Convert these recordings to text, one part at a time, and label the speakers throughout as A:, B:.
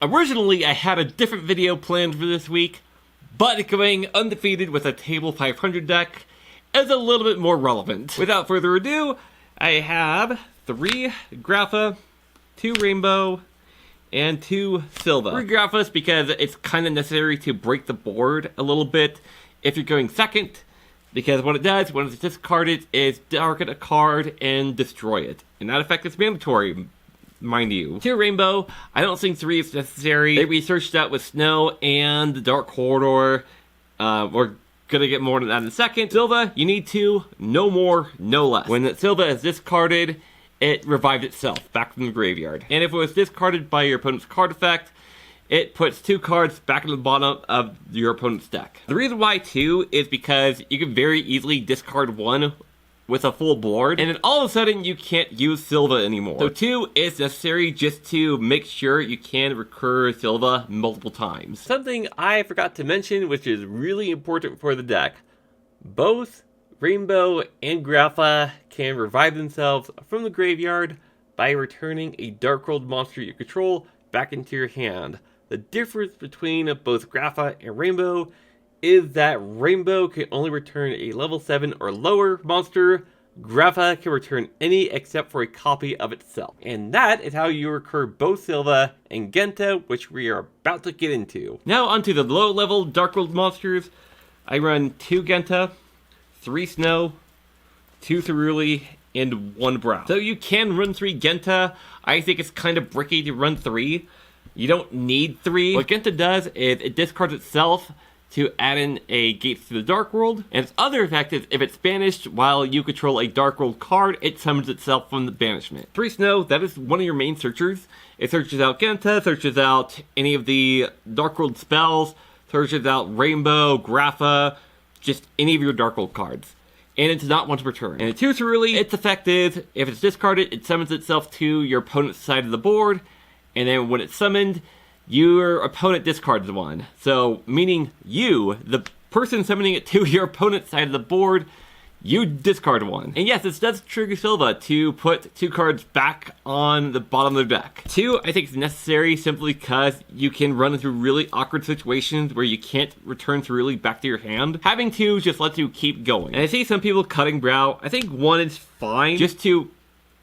A: Originally, I had a different video planned for this week, but going undefeated with a table 500 deck is a little bit more relevant. Without further ado, I have 3 Grapha, 2 Rainbow, and 2 Silva. 3 Graphas because it's kind of necessary to break the board a little bit if you're going second, because what it does when it's discarded is darken a card and destroy it. And that effect is mandatory, mind you. 2 Rainbow, I don't think 3 is necessary. They researched that with Snow and the Dark Corridor. We're gonna get more than that in a second. Silva, you need 2, no more, no less. When Silva is discarded, it revived itself back from the graveyard. And if it was discarded by your opponent's card effect, it puts 2 cards back in the bottom of your opponent's deck. The reason why 2 is because you can very easily discard 1 with a full board, and then all of a sudden you can't use Silva anymore. So 2 is necessary just to make sure you can recur Silva multiple times. Something I forgot to mention, which is really important for the deck. Both Rainbow and Grapha can revive themselves from the graveyard by returning a Dark World monster you control back into your hand. The difference between both Grapha and Rainbow is that Rainbow can only return a level 7 or lower monster. Grapha can return any except for a copy of itself. And that is how you recur both Silva and Genta, which we are about to get into. Now onto the low level Dark World monsters. I run 2 Genta, 3 Snow, 2 Thuruli, and 1 Brow. So you can run 3 Genta. I think it's kind of bricky to run 3. You don't need 3. What Genta does is it discards itself to add in a Gates to the Dark World, and its other effect is if it's banished while you control a Dark World card, it summons itself from the banishment. 3 Snow, that is one of your main searchers. It searches out Genta, searches out any of the Dark World spells, searches out Rainbow, Grapha, just any of your Dark World cards. And it does not want to return. And 2 Thuruli, its effect is, if it's discarded, it summons itself to your opponent's side of the board, and then when it's summoned, your opponent discards 1. So, meaning you, the person summoning it to your opponent's side of the board, you discard 1. And yes, this does trigger Silva to put 2 cards back on the bottom of the deck. 2, I think is necessary simply because you can run into really awkward situations where you can't return Thuruli back to your hand. Having 2 just lets you keep going. And I see some people cutting Brow. I think 1 is fine, just to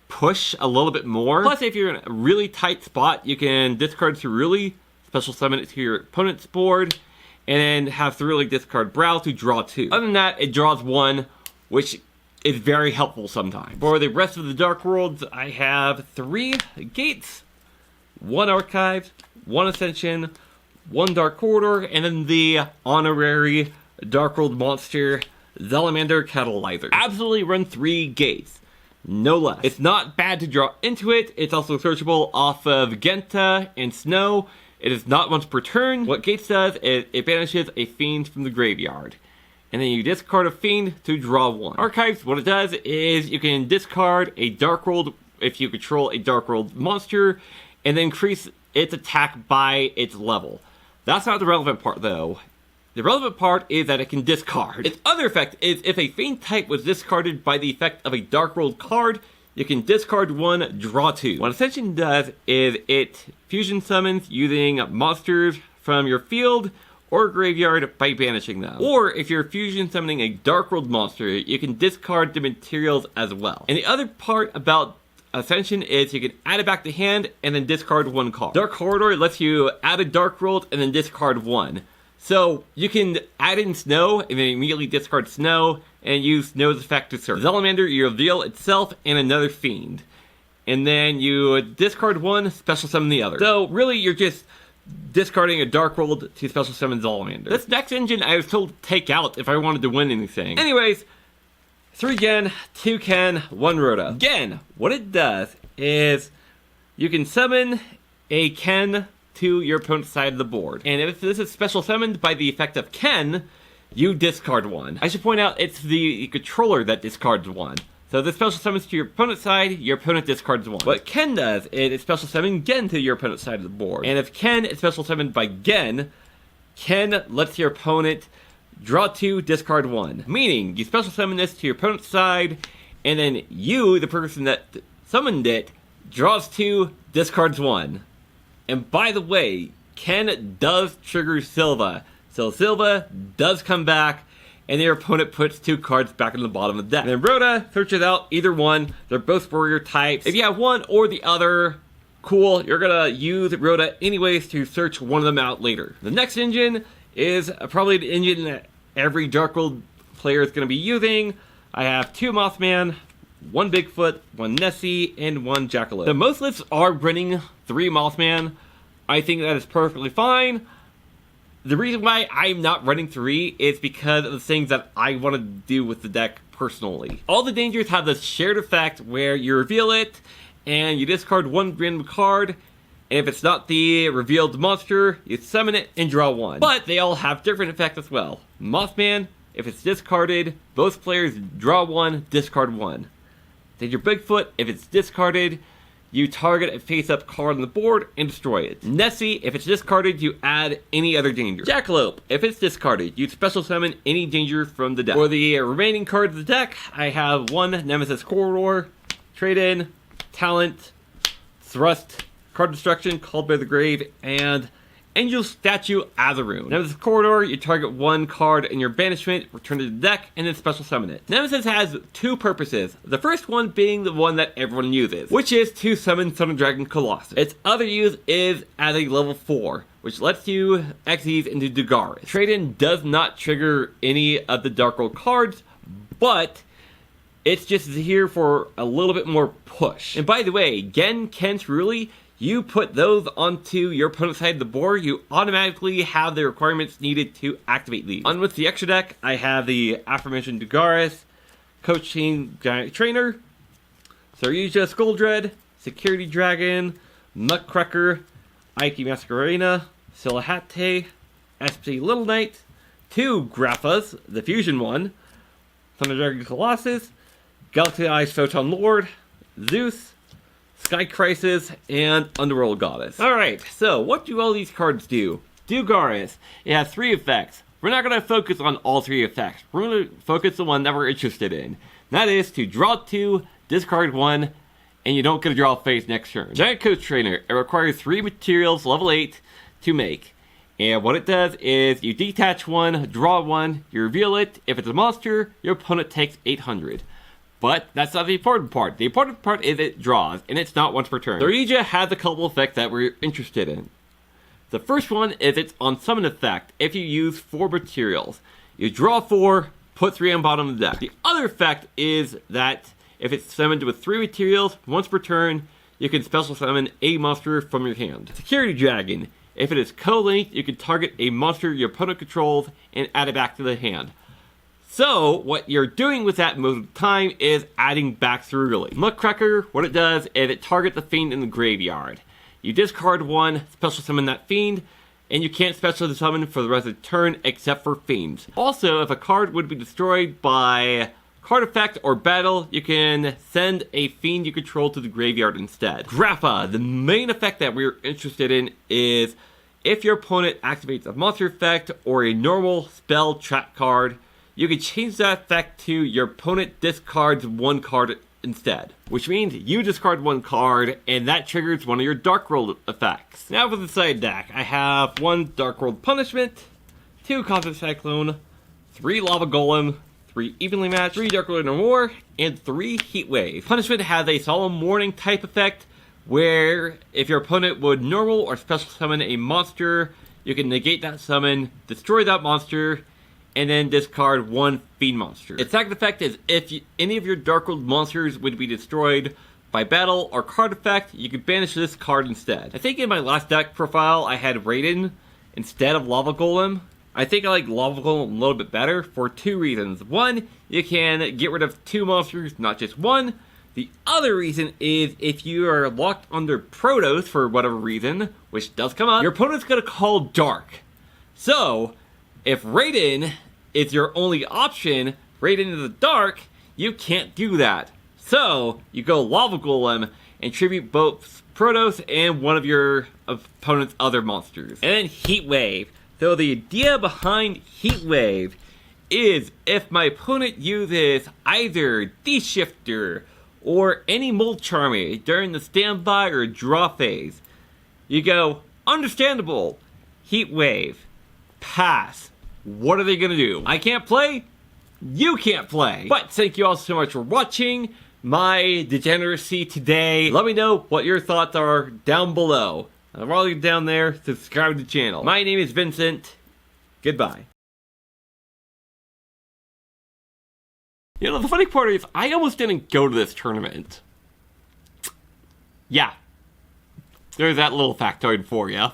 A: push a little bit more. Plus, if you're in a really tight spot, you can discard Thuruli, special summon it to your opponent's board, and then have Thuruli discard Brow to draw 2. Other than that, it draws 1, which is very helpful sometimes. For the rest of the Dark Worlds, I have 3 Gates, 1 Archives, 1 Ascension, 1 Dark Corridor, and then the honorary Dark World monster, Salamander Catalyzer. Absolutely run 3 Gates. No less. It's not bad to draw into it. It's also searchable off of Genta and Snow. It is not once per turn. What Gates does is it banishes a Fiend from the graveyard. And then you discard a Fiend to draw 1. Archives, what it does is you can discard a Dark World if you control a Dark World monster, and then increase its attack by its level. That's not the relevant part though. The relevant part is that it can discard. Its other effect is if a Fiend type was discarded by the effect of a Dark World card, you can discard 1, draw 2. What Ascension does is it fusion summons using monsters from your field or graveyard by banishing them. Or if you're fusion summoning a Dark World monster, you can discard the materials as well. And the other part about Ascension is you can add it back to hand and then discard 1 card. Dark Corridor lets you add a Dark World and then discard 1. So you can add in Snow and then immediately discard Snow and use Snow's effect to search. Salamander, you reveal itself and another Fiend. And then you discard 1, special summon the other. So really you're just discarding a Dark World to special summon Salamander. This next engine I was told to take out if I wanted to win anything. Anyways, 3 Gen, 2 Ken, 1 Rhoda. Gen, what it does is you can summon a Ken to your opponent's side of the board. And if this is special summoned by the effect of Ken, you discard 1. I should point out it's the controller that discards 1. So this special summons to your opponent's side, your opponent discards 1. What Ken does is it special summons Gen to your opponent's side of the board. And if Ken is special summoned by Gen, Ken lets your opponent draw 2, discard 1. Meaning, you special summon this to your opponent's side, and then you, the person that summoned it, draws 2, discards 1. And by the way, Ken does trigger Silva. So Silva does come back, and your opponent puts 2 cards back in the bottom of the deck. And then Rhoda searches out either one. They're both warrior types. If you have one or the other, cool, you're gonna use Rhoda anyways to search one of them out later. The next engine is probably the engine that every Dark World player is gonna be using. I have 2 Mothman, 1 Bigfoot, 1 Nessie, and 1 Jackalope. The most lists are running 3 Mothman. I think that is perfectly fine. The reason why I'm not running 3 is because of the things that I want to do with the deck personally. All the dangers have this shared effect where you reveal it, and you discard 1 random card, and if it's not the revealed monster, you summon it and draw 1. But they all have different effects as well. Mothman, if it's discarded, both players draw 1, discard 1. Danger Bigfoot, if it's discarded, you target a face-up card on the board and destroy it. Nessie, if it's discarded, you add any other danger. Jackalope, if it's discarded, you special summon any danger from the deck. For the remaining cards of the deck, I have 1 Nemesis Corridor, Trade-In, Talent, Thrust, Card Destruction, Called by the Grave, and Angel Statue Azaroon. Nemesis Corridor, you target 1 card in your banishment, return it to the deck, and then special summon it. Nemesis has 2 purposes. The first one being the one that everyone uses, which is to summon Thunder Dragon Colossus. Its other use is as a level 4, which lets you Xyz into Dugaris. Trade-In does not trigger any of the Dark World cards, but it's just here for a little bit more push. And by the way, Gen, Kent, Ruli, you put those onto your opponent's side of the board, you automatically have the requirements needed to activate these. On with the extra deck, I have the aforementioned Dugaris, Coaching Giant Trainer, Saryuja Skuldred, Security Dragon, Muckcracker, Ike Masquerena, Silahate, SP Little Knight, 2 Graphas, the Fusion one, Thunder Dragon Colossus, Galaxy Eyes Photon Lord, Zeus, Sky Crisis, and Underworld Goddess. Alright, so what do all these cards do? Dugaris, it has 3 effects. We're not going to focus on all 3 effects. We're going to focus on one that we're interested in. That is to draw 2, discard 1, and you don't get to draw a face next turn. Giant Coach Trainer, it requires 3 materials, level 8, to make. And what it does is you detach 1, draw 1, you reveal it. If it's a monster, your opponent takes 800. But that's not the important part. The important part is it draws, and it's not once per turn. Saryuja has a couple effects that we're interested in. The first one is its on summon effect if you use 4 materials. You draw 4, put 3 on bottom of the deck. The other effect is that if it's summoned with 3 materials, once per turn, you can special summon a monster from your hand. Security Dragon, if it is co-linked, you can target a monster your opponent controls and add it back to the hand. So, what you're doing with that most of the time is adding back through really. Muckcracker, what it does is it targets the fiend in the graveyard. You discard 1, special summon that fiend, and you can't special summon for the rest of the turn except for fiends. Also, if a card would be destroyed by card effect or battle, you can send a fiend you control to the graveyard instead. Grapha, the main effect that we're interested in is if your opponent activates a monster effect or a normal spell trap card, you can change that effect to your opponent discards 1 card instead. Which means you discard 1 card, and that triggers one of your Dark World effects. Now for the side deck, I have 1 Dark World Punishment, 2 Cosmic Cyclone, 3 Lava Golem, 3 Evenly Matched, 3 Dark World No More, and 3 Heat Wave. Punishment has a Solemn Warning type effect, where if your opponent would normal or special summon a monster, you can negate that summon, destroy that monster, and then discard 1 fiend monster. Its second effect is if any of your Dark World monsters would be destroyed by battle or card effect, you can banish this card instead. I think in my last deck profile I had Raiden instead of Lava Golem. I think I like Lava Golem a little bit better for 2 reasons. 1, you can get rid of 2 monsters, not just 1. The other reason is if you are locked under Protoss for whatever reason, which does come up, your opponent's gonna call Dark. So, if Raiden is your only option, Raiden in the dark, you can't do that. So, you go Lava Golem and tribute both Protoss and one of your opponent's other monsters. And then Heat Wave. So the idea behind Heat Wave is if my opponent uses either D-Shifter or any Mold Charmer during the standby or draw phase, You go, understandable, heat wave, pass. What are they gonna do? I can't play? You can't play. But thank you all so much for watching my degeneracy today. Let me know what your thoughts are down below. And while you're down there, subscribe to the channel. My name is Vincent. Goodbye. You know, the funny part is, I almost didn't go to this tournament. Yeah. There's that little factoid for you.